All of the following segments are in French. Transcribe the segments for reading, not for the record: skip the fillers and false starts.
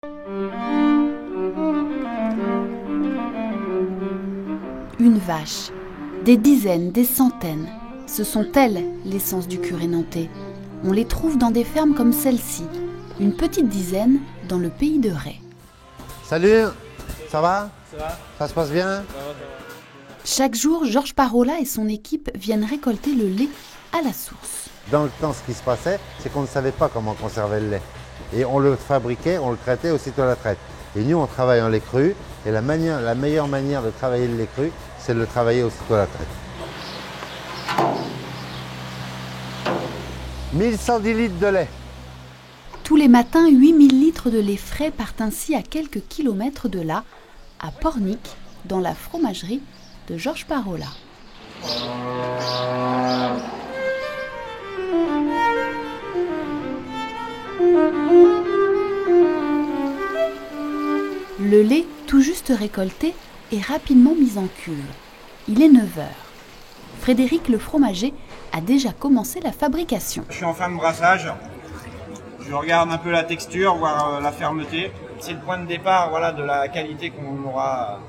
Une vache, des dizaines, des centaines, ce sont elles l'essence du curé nantais. On les trouve dans des fermes comme celle-ci, une petite dizaine dans le pays de Ray. Salut, ça va? Ça va? Ça se passe bien? Ça va. Chaque jour, Georges Parola et son équipe viennent récolter le lait à la source. Dans le temps, ce qui se passait, c'est qu'on ne savait pas comment conserver le lait. Et on le fabriquait, on le traitait aussitôt à la traite. Et nous, on travaille en lait cru. Et la meilleure manière de travailler le lait cru, c'est de le travailler aussitôt à la traite. 1110 litres de lait. Tous les matins, 8000 litres de lait frais partent ainsi à quelques kilomètres de là, à Pornic, dans la fromagerie de Georges Parola. Le lait, tout juste récolté, est rapidement mis en cuve. Il est 9 h. Frédéric le fromager a déjà commencé la fabrication. Je suis en fin de brassage. Je regarde un peu la texture, voir la fermeté. C'est le point de départ, voilà, de la qualité qu'on aura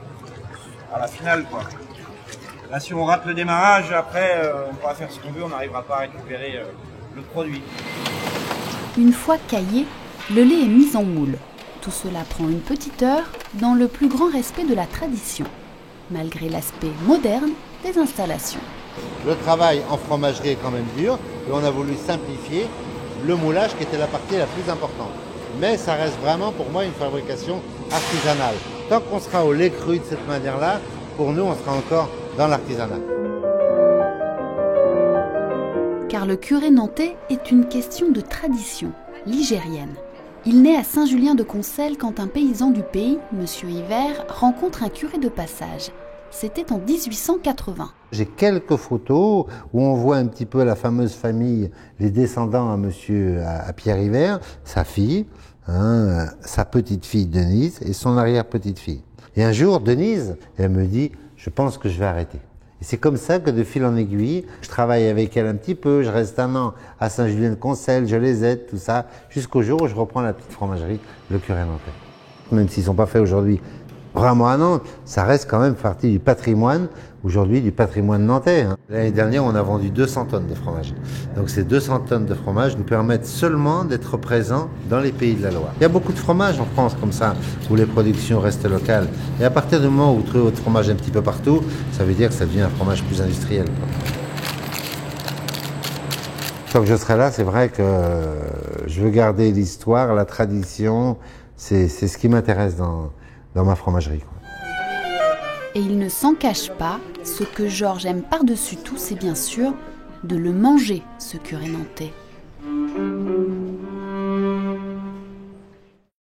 à la finale, quoi. Là, si on rate le démarrage, après, on pourra faire ce qu'on veut, on n'arrivera pas à récupérer le produit. Une fois caillé, le lait est mis en moule. Tout cela prend une petite heure dans le plus grand respect de la tradition, malgré l'aspect moderne des installations. Le travail en fromagerie est quand même dur et on a voulu simplifier le moulage qui était la partie la plus importante. Mais ça reste vraiment pour moi une fabrication artisanale. Tant qu'on sera au lait cru de cette manière-là, pour nous on sera encore dans l'artisanat. Car le curé nantais est une question de tradition ligérienne. Il naît à Saint-Julien-de-Concelles quand un paysan du pays, M. Hiver, rencontre un curé de passage. C'était en 1880. J'ai quelques photos où on voit un petit peu la fameuse famille, les descendants à Pierre Hiver, sa fille, sa petite-fille Denise et son arrière-petite-fille. Et un jour, Denise, elle me dit « je pense que je vais arrêter ». Et c'est comme ça que de fil en aiguille, je travaille avec elle un petit peu, je reste un an à Saint-Julien-de-Concelles, je les aide, tout ça, jusqu'au jour où je reprends la petite fromagerie, le curé nantais. Même s'ils ne sont pas faits aujourd'hui vraiment à Nantes, ça reste quand même partie du patrimoine, aujourd'hui du patrimoine nantais. L'année dernière, on a vendu 200 tonnes de fromage. Donc ces 200 tonnes de fromage nous permettent seulement d'être présents dans les pays de la Loire. Il y a beaucoup de fromages en France comme ça, où les productions restent locales. Et à partir du moment où vous trouvez votre fromage un petit peu partout, ça veut dire que ça devient un fromage plus industriel. Tant que je serai là, c'est vrai que je veux garder l'histoire, la tradition, c'est ce qui m'intéresse dans ma fromagerie. Et il ne s'en cache pas, ce que Georges aime par-dessus tout, c'est bien sûr de le manger, ce curé nantais.